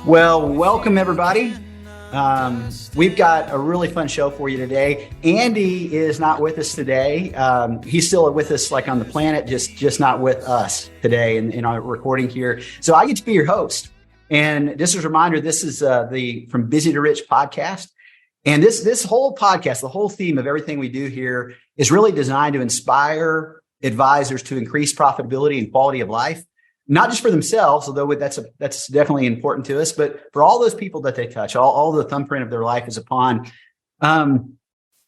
Well, welcome everybody. We've got a really fun show for you today. Andy is not with us today. He's still with us, like on the planet, just not with us today in our recording here. So I get to be your host. And just as a reminder, this is the From Busy to Rich podcast. And this whole podcast, the whole theme of everything we do here is really designed to inspire advisors to increase profitability and quality of life. Not just for themselves, although that's definitely important to us, but for all those people that they touch, all the thumbprint of their life is upon. And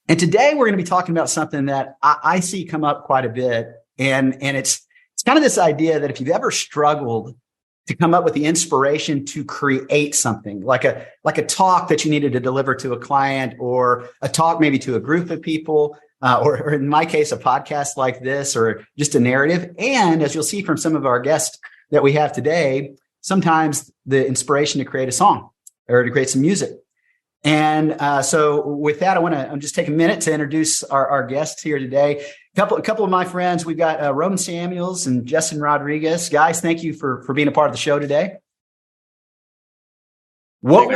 today we're going to be talking about something that I see come up quite a bit. And it's kind of this idea that if you've ever struggled to come up with the inspiration to create something like a talk that you needed to deliver to a client, or a talk maybe to a group of people, or in my case, a podcast like this, or just a narrative. And as you'll see from some of our guests that we have today, sometimes the inspiration to create a song or to create some music. And so with that, I'm just take a minute to introduce our guests here today. A couple of my friends. We've got Roman Samuels and Justin Rodriguez. Guys, thank you for being a part of the show today. What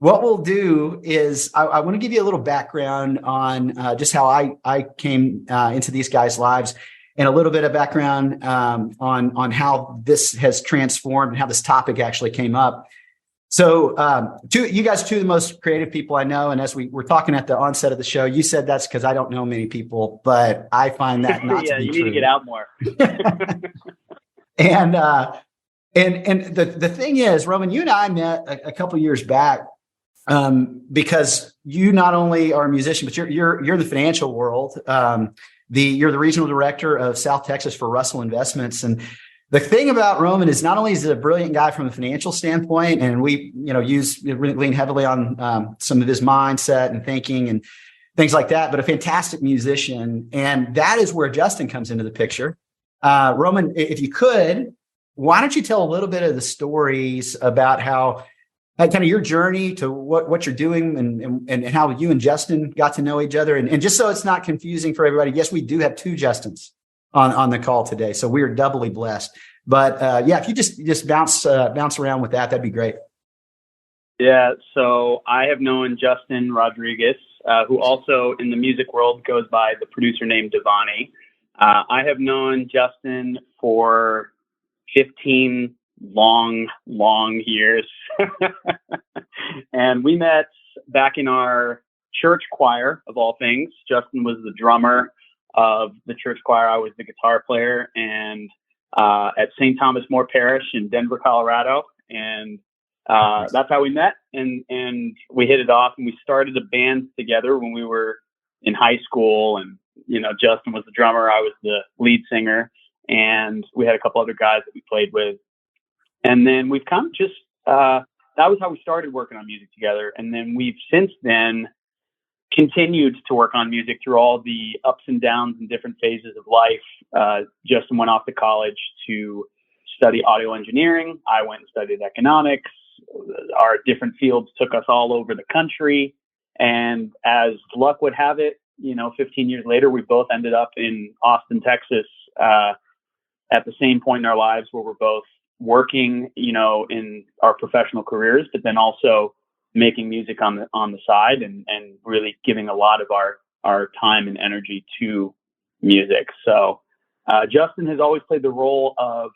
we'll do is I want to give you a little background on just how I came into these guys' lives, and a little bit of background on how this has transformed and how this topic actually came up. So you guys are two of the most creative people I know. And as we were talking at the onset of the show, you said that's because I don't know many people, but I find that not to be true. You need to get out more. And the thing is, Roman, you and I met a couple of years back because you not only are a musician, but you're in the financial world. You're the regional director of South Texas for Russell Investments. And the thing about Roman is not only is he a brilliant guy from a financial standpoint, and we lean heavily on some of his mindset and thinking and things like that, but a fantastic musician. And that is where Justin comes into the picture. Roman, if you could, why don't you tell a little bit of the stories about how kind of your journey to what you're doing and how you and Justin got to know each other. And just so it's not confusing for everybody, yes, we do have two Justins on the call today. So we are doubly blessed. But if you just bounce around with that, that'd be great. Yeah. So I have known Justin Rodriguez, who also in the music world goes by the producer name Devani. I have known Justin for 15 long years. And we met back in our church choir, of all things. Justin was the drummer of the church choir. I was the guitar player, and at St. Thomas More Parish in Denver, Colorado. And that's how we met. And we hit it off, and we started a band together when we were in high school. And, Justin was the drummer. I was the lead singer. And we had a couple other guys that we played with. And then we've kind of just, that was how we started working on music together. And then we've since then continued to work on music through all the ups and downs and different phases of life. Justin went off to college to study audio engineering. I went and studied economics. Our different fields took us all over the country. And as luck would have it, 15 years later, we both ended up in Austin, Texas, at the same point in our lives where we're both working, in our professional careers, but then also making music on the side and really giving a lot of our time and energy to music. So Justin has always played the role of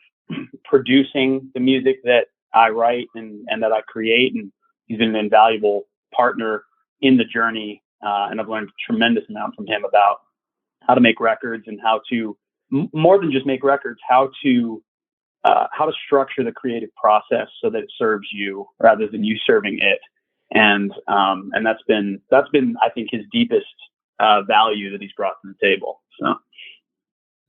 producing the music that I write and that I create, and he's been an invaluable partner in the journey. And I've learned a tremendous amount from him about how to make records and how to, more than just make records, how to structure the creative process so that it serves you rather than you serving it. And that's been, I think, his deepest value that he's brought to the table. So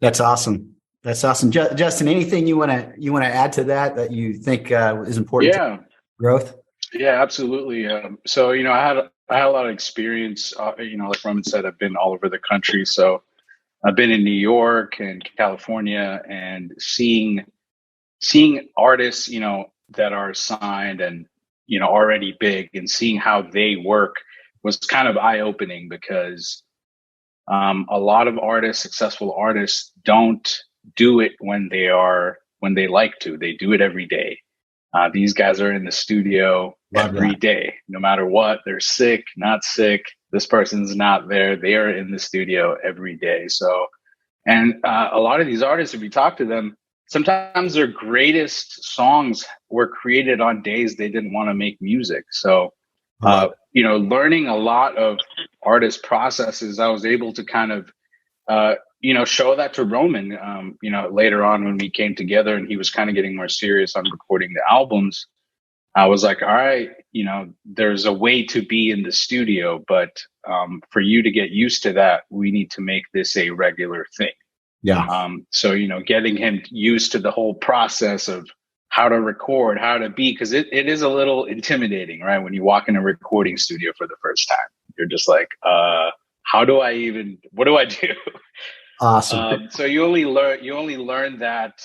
that's awesome. That's awesome. Justin, anything you want to add to that you think is important to growth? Yeah, absolutely. So, I had a lot of experience, like Roman said, I've been all over the country. So I've been in New York and California, and seeing artists, that are signed and, already big, and seeing how they work was kind of eye-opening, because a lot of successful artists don't do it when they like to. They do it every day. These guys are in the studio every day, no matter what. They're sick, not sick. This person's not there. They are in the studio every day. So, and a lot of these artists, if you talk to them, sometimes their greatest songs were created on days they didn't want to make music. So, learning a lot of artist processes, I was able to kind of, show that to Roman, later on when we came together and he was kind of getting more serious on recording the albums. I was like, all right, there's a way to be in the studio, but for you to get used to that, we need to make this a regular thing. Yeah. So, getting him used to the whole process of how to record, how to be, because it is a little intimidating, right? When you walk in a recording studio for the first time, you're just like, what do I do? Awesome. So you only learn that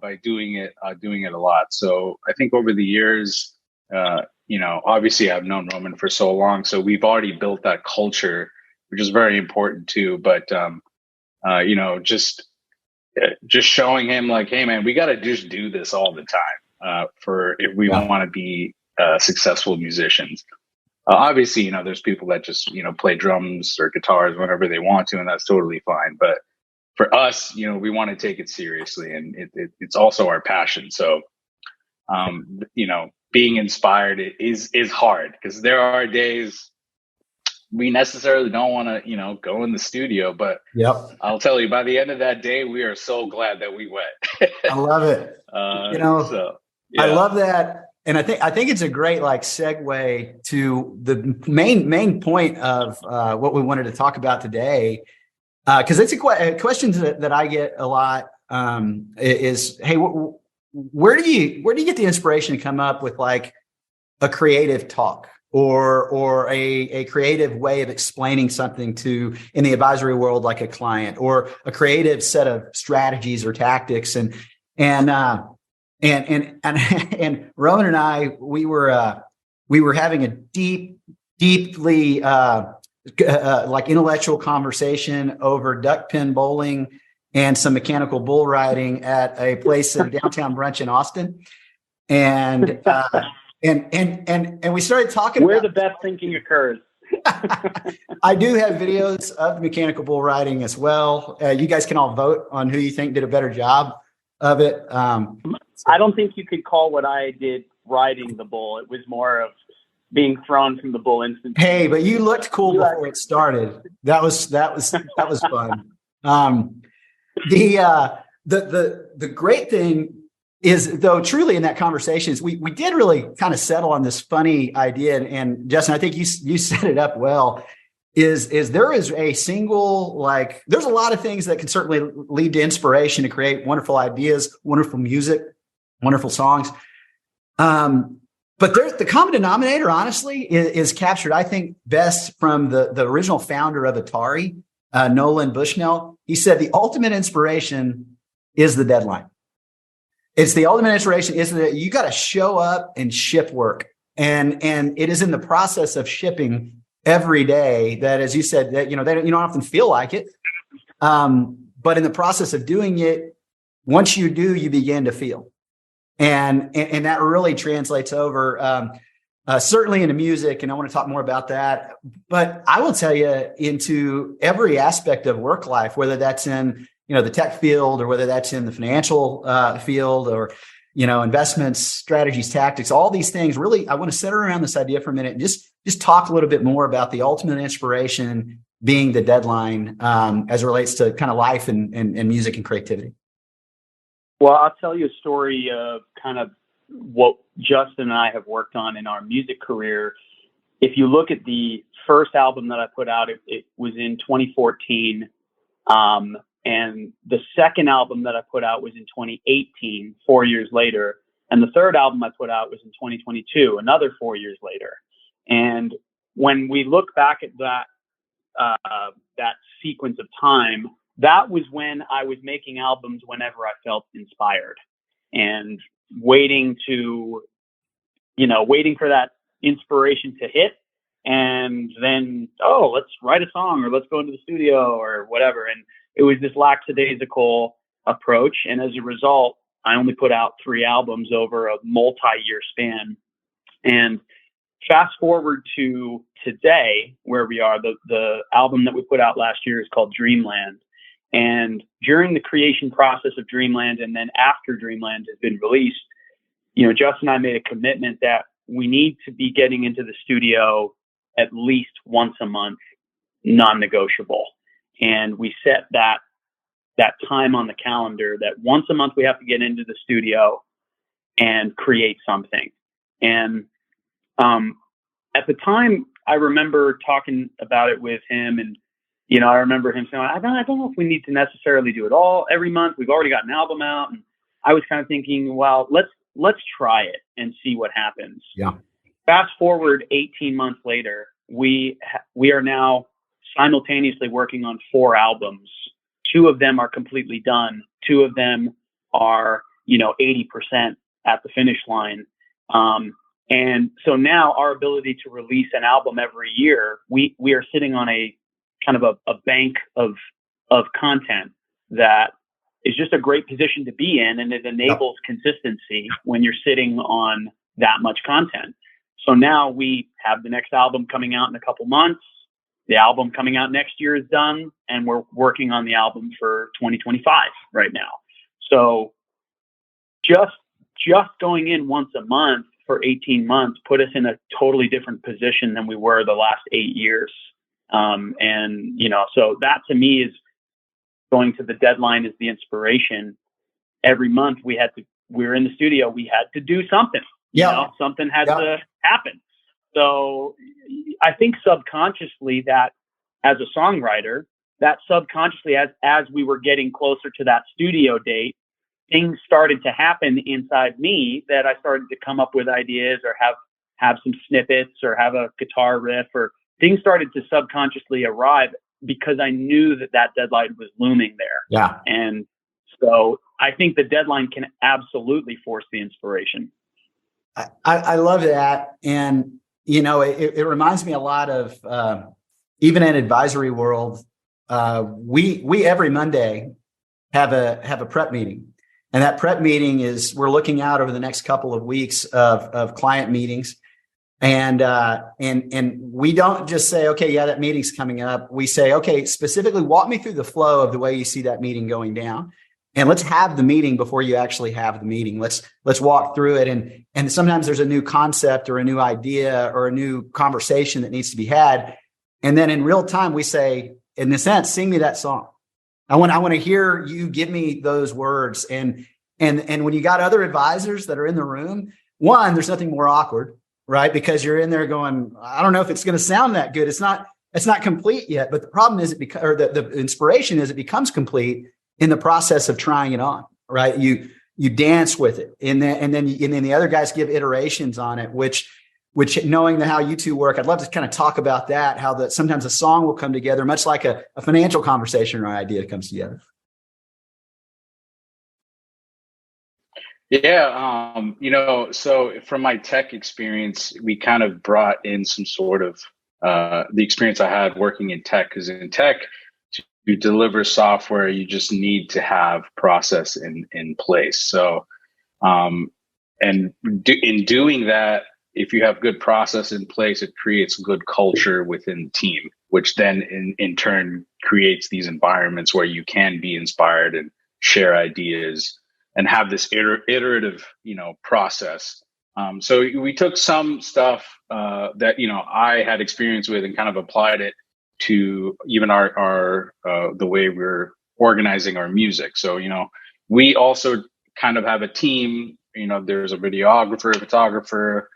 by doing it a lot. So I think over the years, obviously I've known Roman for so long, so we've already built that culture, which is very important too. But just showing him like, hey man, we got to just do this all the time for if we want to be successful musicians. Obviously, there's people that just play drums or guitars whenever they want to, and that's totally fine. But for us, we want to take it seriously, and it's also our passion. So, being inspired is hard, because there are days we necessarily don't want to, go in the studio. But I'll tell you, by the end of that day, we are so glad that we went. I love it. I love that. And I think it's a great segue to the main point of what we wanted to talk about today. Because it's a question that I get a lot is, hey, where do you get the inspiration to come up with a creative talk or a creative way of explaining something to, in the advisory world, like a client, or a creative set of strategies or tactics? And Roman and I, we were having a deeply intellectual conversation over duck pin bowling and some mechanical bull riding at a place in downtown Brunch in Austin. And we started talking where about the best thinking occurs. I do have videos of mechanical bull riding as well. You guys can all vote on who you think did a better job of it. I don't think you could call what I did riding the bull. It was more of being thrown from the bull instantly. Hey, but you looked cool before it started. That was fun. The great thing is, though, truly in that conversation, is we did really kind of settle on this funny idea. And Justin, I think you set it up well. Is there is a single, there's a lot of things that can certainly lead to inspiration to create wonderful ideas, wonderful music, wonderful songs. But the common denominator, honestly, is captured, I think, best from the original founder of Atari, Nolan Bushnell. He said the ultimate inspiration is the deadline. It's the ultimate inspiration is that you got to show up and ship work. And it is in the process of shipping every day that, as you said, that you don't often feel like it. But in the process of doing it, once you do, you begin to feel. And that really translates over certainly into music, and I want to talk more about that. But I will tell you, into every aspect of work life, whether that's in the tech field, or whether that's in the financial field, or investments, strategies, tactics, all these things. Really, I want to center around this idea for a minute and just talk a little bit more about the ultimate inspiration being the deadline as it relates to kind of life and music and creativity. Well, I'll tell you a story of kind of what Justin and I have worked on in our music career. If you look at the first album that I put out, it was in 2014. And the second album that I put out was in 2018, 4 years later. And the third album I put out was in 2022, another 4 years later. And when we look back at that sequence of time, that was when I was making albums whenever I felt inspired, and waiting for that inspiration to hit. And then, let's write a song, or let's go into the studio, or whatever. And it was this lackadaisical approach. And as a result, I only put out 3 albums over a multi-year span. And fast forward to today, where we are, the album that we put out last year is called Dreamland. And during the creation process of Dreamland, and then after Dreamland has been released, Justin and I made a commitment that we need to be getting into the studio at least once a month, non-negotiable. And we set that time on the calendar that once a month we have to get into the studio and create something. And at the time, I remember talking about it with him, and I remember him saying, I don't know if we need to necessarily do it all every month. We've already got an album out. And I was kind of thinking, well, let's try it and see what happens. Yeah. Fast forward 18 months later, we are now simultaneously working on 4 albums. 2 of them are completely done. 2 of them are, 80% at the finish line. And so now our ability to release an album every year, we are sitting on a kind of a bank of content that is just a great position to be in. And it enables consistency when you're sitting on that much content. So now we have the next album coming out in a couple months. The album coming out next year is done, and we're working on the album for 2025 right now. So just going in once a month for 18 months put us in a totally different position than we were the last 8 years. So that to me is going to the deadline is the inspiration. Every month we were in the studio, we had to do something. Something had to happen. So I think subconsciously that as a songwriter, that subconsciously as we were getting closer to that studio date, things started to happen inside me that I started to come up with ideas or have some snippets or have a guitar riff, or things started to subconsciously arrive because I knew that deadline was looming there. Yeah. And so I think the deadline can absolutely force the inspiration. I love that. And, it reminds me a lot of, even in advisory world, we every Monday have a prep meeting. And that prep meeting is, we're looking out over the next couple of weeks of client meetings. And we don't just say, okay, yeah, that meeting's coming up. We say, okay, specifically walk me through the flow of the way you see that meeting going down. And let's have the meeting before you actually have the meeting. Let's walk through it. And sometimes there's a new concept or a new idea or a new conversation that needs to be had. And then in real time, we say, in a sense, sing me that song. I want to hear you give me those words. And when you got other advisors that are in the room, one, there's nothing more awkward, right? Because you're in there going, I don't know if it's going to sound that good. It's not complete yet. But the problem is the inspiration is it becomes complete in the process of trying it on, right? You dance with it, and then the other guys give iterations on it, which knowing how you two work, I'd love to kind of talk about that, how sometimes a song will come together, much like a financial conversation or idea comes together. Yeah. So from my tech experience, we kind of brought in some sort of the experience I had working in tech, because in tech, to deliver software, you just need to have process in place. So, in doing that, if you have good process in place, it creates good culture within the team, which then in turn creates these environments where you can be inspired and share ideas and have this iterative, process. So we took some stuff that, I had experience with and kind of applied it to even our the way we're organizing our music. So, we also kind of have a team, there's a videographer, photographer,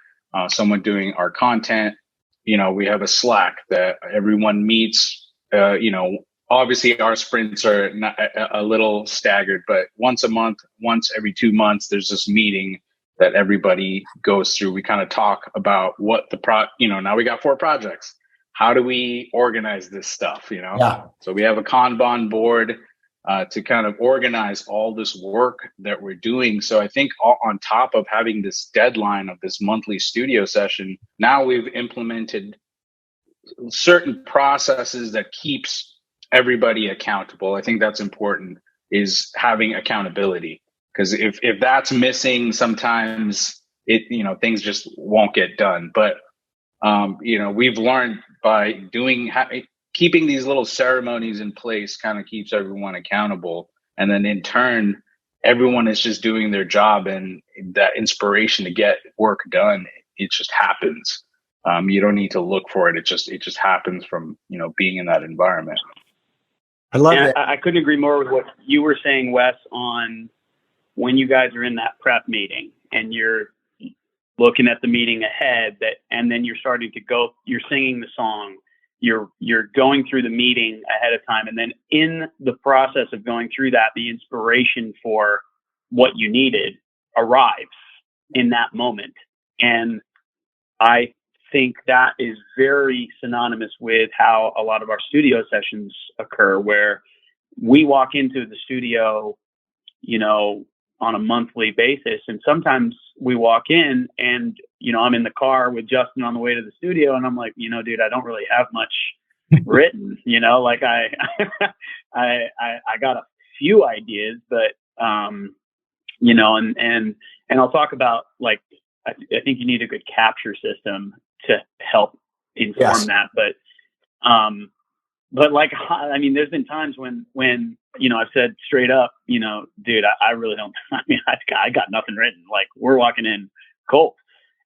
someone doing our content. We have a Slack that everyone meets. Obviously our sprints are not a little staggered, but once a month, once every 2 months, there's this meeting that everybody goes through. We kind of talk about what now we got 4 projects. How do we organize this stuff? Yeah. So we have a Kanban board to kind of organize all this work that we're doing. So I think on top of having this deadline of this monthly studio session, now we've implemented certain processes that keeps everybody accountable. I think that's important, is having accountability. Because if that's missing, sometimes things just won't get done. But we've learned by keeping these little ceremonies in place kind of keeps everyone accountable. And then in turn, everyone is just doing their job, and that inspiration to get work done, it just happens. You don't need to look for it. It just happens from, being in that environment. I love it. I couldn't agree more with what you were saying, Wes, on when you guys are in that prep meeting and you're looking at the meeting ahead, and then you're starting to go, you're singing the song, you're going through the meeting ahead of time. And then in the process of going through that, the inspiration for what you needed arrives in that moment. And I think that is very synonymous with how a lot of our studio sessions occur, where we walk into the studio, on a monthly basis. And sometimes we walk in and, I'm in the car with Justin on the way to the studio, and I'm like, dude, I don't really have much written, like I got a few ideas, but, and I'll talk about, like, I think you need a good capture system to help inform that. But like, I mean, there's been times when, I've said straight up, dude, I really don't, I got nothing written. Like, we're walking in cold.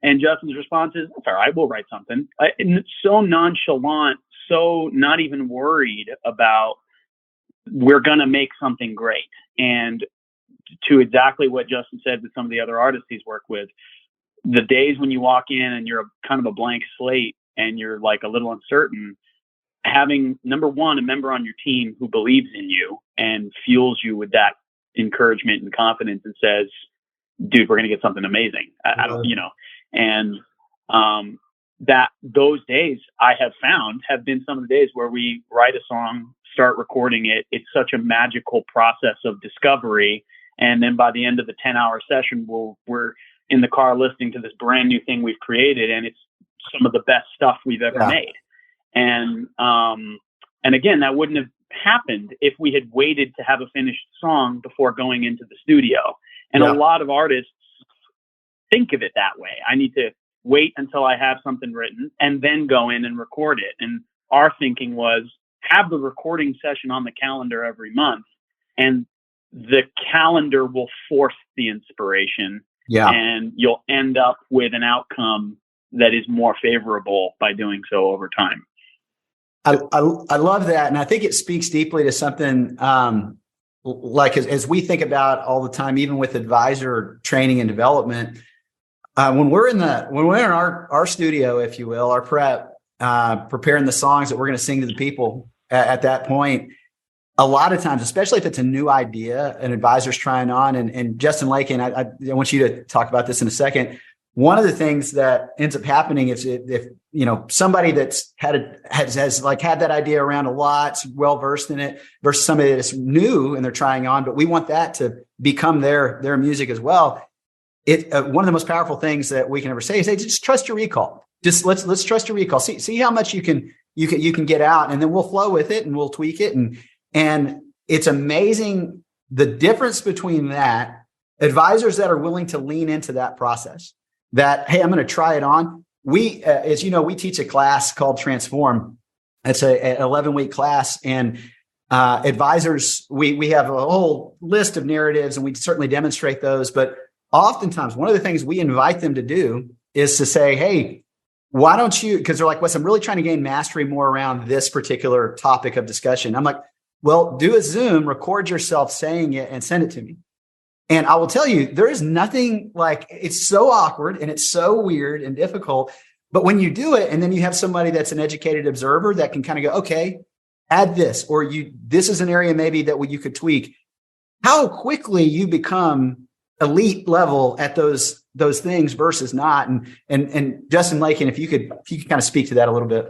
And Justin's response is, that's all right, we'll write something. And so nonchalant, so not even worried about, we're going to make something great. And to exactly what Justin said with some of the other artists he's worked with, the days when you walk in and you're kind of a blank slate and you're like a little uncertain, having, number one, a member on your team who believes in you and fuels you with that encouragement and confidence and says, dude, we're going to get something amazing. I don't, and that those days I have found have been some of the days where we write a song, start recording it. It's such a magical process of discovery. And then by the end of the 10-hour session, we're in the car listening to this brand new thing we've created, and it's some of the best stuff we've ever made. And again, that wouldn't have happened if we had waited to have a finished song before going into the studio. And a lot of artists think of it that way. I need to wait until I have something written and then go in and record it. And our thinking was, have the recording session on the calendar every month, and the calendar will force the inspiration. Yeah. And you'll end up with an outcome that is more favorable by doing so over time. I love that. And I think it speaks deeply to something like as we think about all the time, even with advisor training and development, when we're in our studio, if you will, our prep, preparing the songs that we're going to sing to the people at that point, a lot of times, especially if it's a new idea, an advisor's trying on, and Justin Lakin, I want you to talk about this in a second. One of the things that ends up happening is if somebody that's has had that idea around a lot, well versed in it, versus somebody that's new and they're trying on, but we want that to become their music as well. One of the most powerful things that we can ever say is, hey, just trust your recall. Just let's trust your recall. See how much you can get out, and then we'll flow with it and we'll tweak it. And it's amazing the difference between that, advisors that are willing to lean into that process, that, hey, I'm going to try it on. We, as you know, we teach a class called Transform. It's an 11-week class, and advisors, we have a whole list of narratives, and we certainly demonstrate those. But oftentimes, one of the things we invite them to do is to say, hey, why don't you, because they're like, Wes, I'm really trying to gain mastery more around this particular topic of discussion. I'm like, well, do a Zoom, record yourself saying it, and send it to me. And I will tell you, there is nothing like, it's so awkward and it's so weird and difficult. But when you do it, and then you have somebody that's an educated observer that can kind of go, okay, add this, or this is an area maybe that you could tweak, how quickly you become elite level at those things versus not. And Justin Lakin, if you could kind of speak to that a little bit.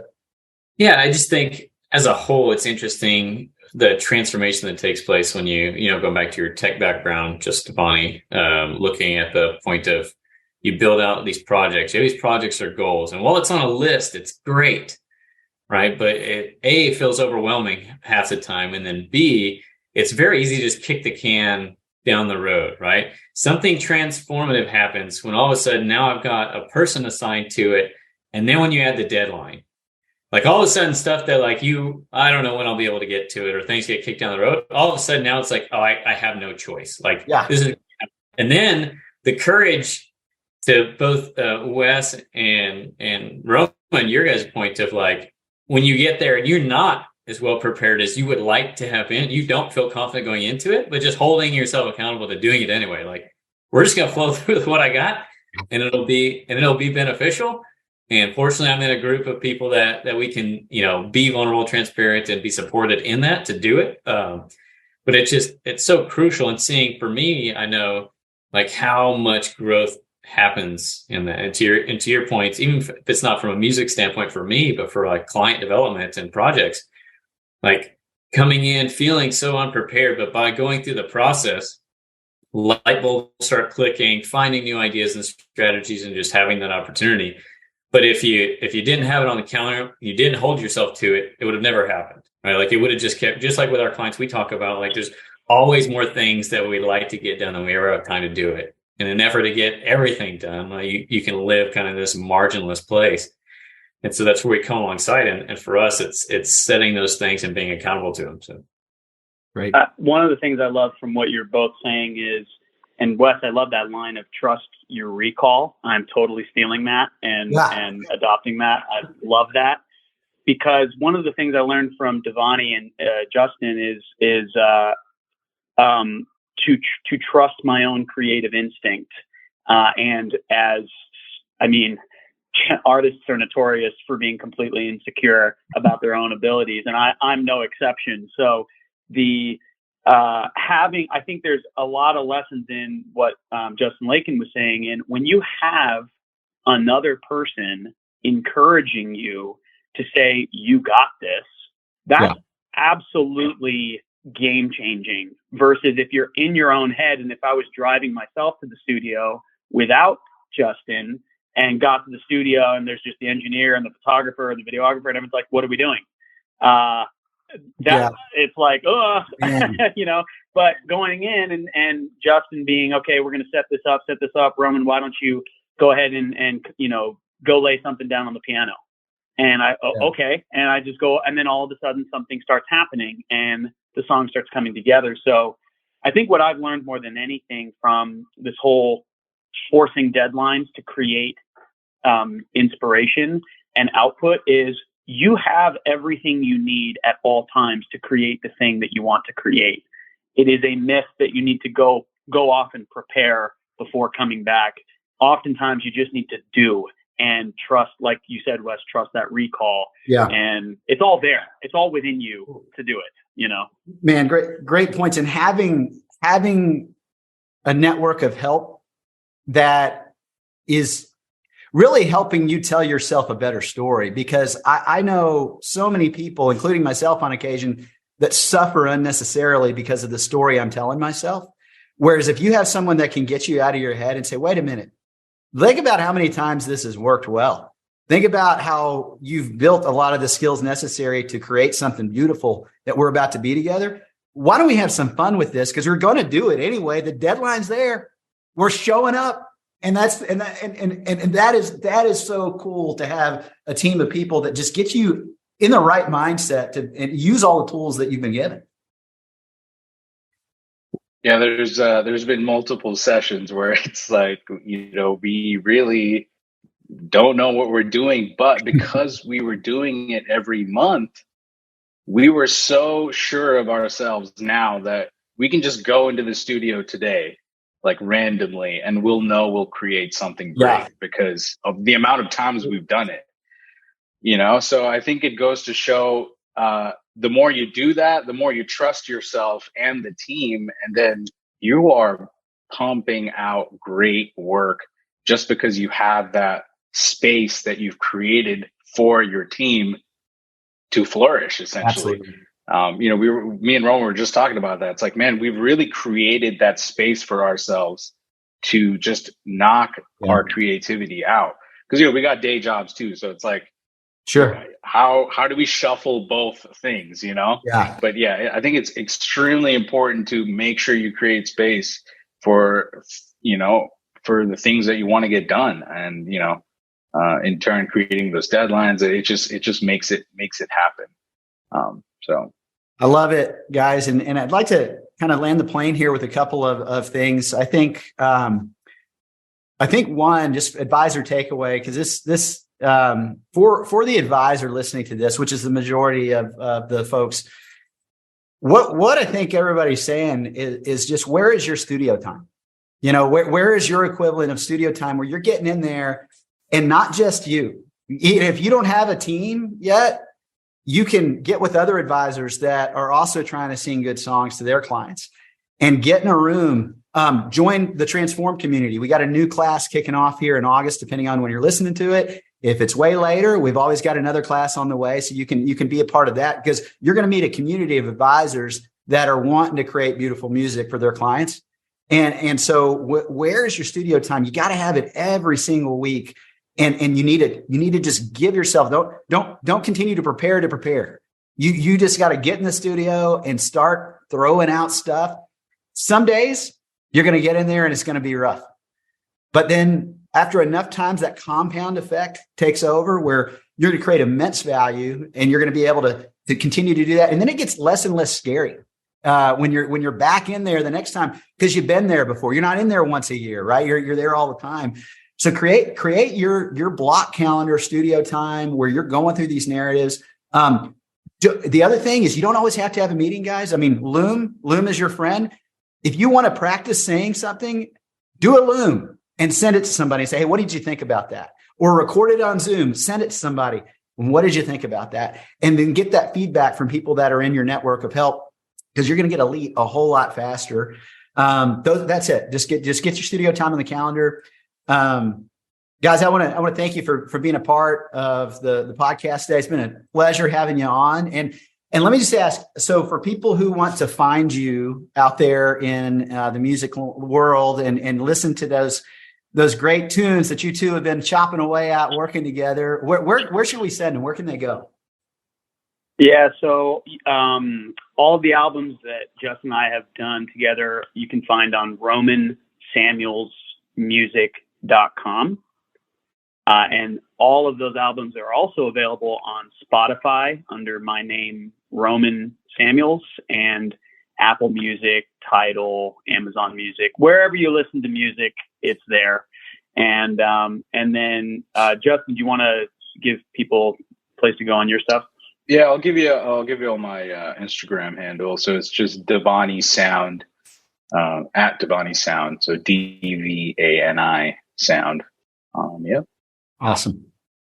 Yeah, I just think as a whole, it's interesting, the transformation that takes place when you go back to your tech background, just Bonnie, looking at the point of you build out these projects. You have these projects or goals, and while it's on a list, it's great, right? But it feels overwhelming half the time, and then B, it's very easy to just kick the can down the road, right? Something transformative happens when all of a sudden now I've got a person assigned to it. And then when you add the deadline, like all of a sudden stuff that like I don't know when I'll be able to get to it, or things get kicked down the road. All of a sudden now it's like, oh, I have no choice. Like this is, and then the courage to both Wes and Roman, your guys' point of like, when you get there and you're not as well prepared as you would like to have been, you don't feel confident going into it, but just holding yourself accountable to doing it anyway. Like, we're just gonna flow through with what I got, and it'll be beneficial. And fortunately, I'm in a group of people that we can, be vulnerable, transparent, and be supported in that to do it. But it's so crucial. And seeing, for me, I know like how much growth happens in that. And to your points, even if it's not from a music standpoint for me, but for like client development and projects, like coming in feeling so unprepared, but by going through the process, light bulbs start clicking, finding new ideas and strategies, and just having that opportunity. But if you didn't have it on the calendar, you didn't hold yourself to it, it would have never happened, right? Like it would have just kept, just like with our clients, we talk about like there's always more things that we'd like to get done than we ever have time to do it. In an effort to get everything done, like you can live kind of this marginless place. And so that's where we come alongside. And for us, it's setting those things and being accountable to them. So, right. One of the things I love from what you're both saying is, and Wes, I love that line of trust your recall. I'm totally stealing that and adopting that. I love that, because one of the things I learned from Devani and Justin is to trust my own creative instinct. And artists are notorious for being completely insecure about their own abilities, and I'm no exception. So I think there's a lot of lessons in what Justin Lakin was saying. And when you have another person encouraging you to say, you got this, that's absolutely game changing, versus if you're in your own head. And if I was driving myself to the studio without Justin and got to the studio and there's just the engineer and the photographer and the videographer, and everyone's like, what are we doing? It's like, but going in and Justin being, okay, we're going to set this up. Roman, why don't you go ahead and go lay something down on the piano? And okay. And I just go, and then all of a sudden something starts happening and the song starts coming together. So I think what I've learned more than anything from this whole forcing deadlines to create inspiration and output is, you have everything you need at all times to create the thing that you want to create. It is a myth that you need to go off and prepare before coming back. Oftentimes you just need to do and trust, like you said, Wes, trust that recall. Yeah. And it's all there. It's all within you to do it, Man, great points. And having a network of help that is really helping you tell yourself a better story, because I know so many people, including myself on occasion, that suffer unnecessarily because of the story I'm telling myself. Whereas if you have someone that can get you out of your head and say, wait a minute, think about how many times this has worked well. Think about how you've built a lot of the skills necessary to create something beautiful that we're about to be together. Why don't we have some fun with this? Because we're going to do it anyway. The deadline's there. We're showing up. And that is so cool to have a team of people that just get you in the right mindset and use all the tools that you've been given. Yeah, there's been multiple sessions where it's like, we really don't know what we're doing, but because we were doing it every month, we were so sure of ourselves now that we can just go into the studio today, like randomly, and we'll create something great because of the amount of times we've done it, So I think it goes to show, the more you do that, the more you trust yourself and the team, and then you are pumping out great work just because you have that space that you've created for your team to flourish, essentially. Absolutely. Me and Roman were just talking about that. It's like, man, we've really created that space for ourselves to just knock our creativity out. Because, we got day jobs too. So it's like, Sure. How do we shuffle both things, Yeah. But yeah, I think it's extremely important to make sure you create space for, for the things that you want to get done. And, in turn, creating those deadlines, it just makes it happen. So I love it, guys. And I'd like to kind of land the plane here with a couple of things. I think one, just advisor takeaway, because this for the advisor listening to this, which is the majority of the folks, what I think everybody's saying is just, where is your studio time? Where is your equivalent of studio time where you're getting in there, and not just you. If you don't have a team yet, you can get with other advisors that are also trying to sing good songs to their clients, and get in a room. Join the Transform community. We got a new class kicking off here in August, depending on when you're listening to it. If it's way later, we've always got another class on the way. So you can be a part of that, because you're going to meet a community of advisors that are wanting to create beautiful music for their clients. And so where is your studio time? You got to have it every single week. And you need to just give yourself, don't continue to prepare. You just got to get in the studio and start throwing out stuff. Some days you're going to get in there and it's going to be rough. But then after enough times, that compound effect takes over, where you're going to create immense value, and you're going to be able to continue to do that. And then it gets less and less scary when you're back in there the next time, because you've been there before. You're not in there once a year, right? You're there all the time. So create your block calendar studio time where you're going through these narratives. The other thing is, you don't always have to have a meeting, guys. I mean, Loom is your friend. If you want to practice saying something, do a Loom and send it to somebody and say, hey, what did you think about that? Or record it on Zoom, send it to somebody. What did you think about that? And then get that feedback from people that are in your network of help, because you're going to get a whole lot faster. That's it. Just get your studio time on the calendar. Guys, I want to thank you for being a part of the podcast today. It's been a pleasure having you on. And let me just ask, so for people who want to find you out there in the music world and listen to those great tunes that you two have been chopping away at, working together, where should we send them? Where can they go? Yeah, so all of the albums that Justin and I have done together, you can find on RomanSamuelsMusic.com. And all of those albums are also available on Spotify under my name, Roman Samuels, and Apple Music, Tidal, Amazon Music, wherever you listen to music, it's there. And then Justin, do you want to give people a place to go on your stuff? Yeah, I'll give you all my Instagram handle. So it's just Devani Sound, at Devani Sound. So DVANI Sound. Yeah. Awesome.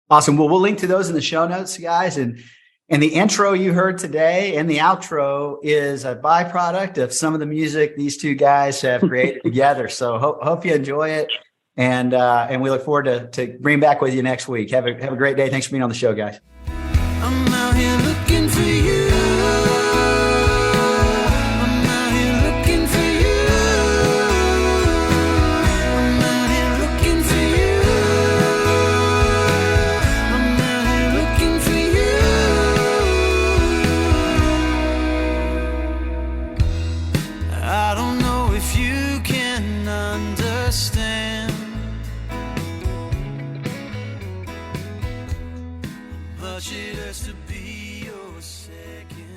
Well, we'll link to those in the show notes, guys. And the intro you heard today and the outro is a byproduct of some of the music these two guys have created together. So hope you enjoy it. And we look forward to bringing back with you next week. Have a great day. Thanks for being on the show, guys. I'm out here looking for you. I'm out here looking for you. I'm out here looking for you. I'm out here looking for you. I don't know if you can understand, but it has to be your second.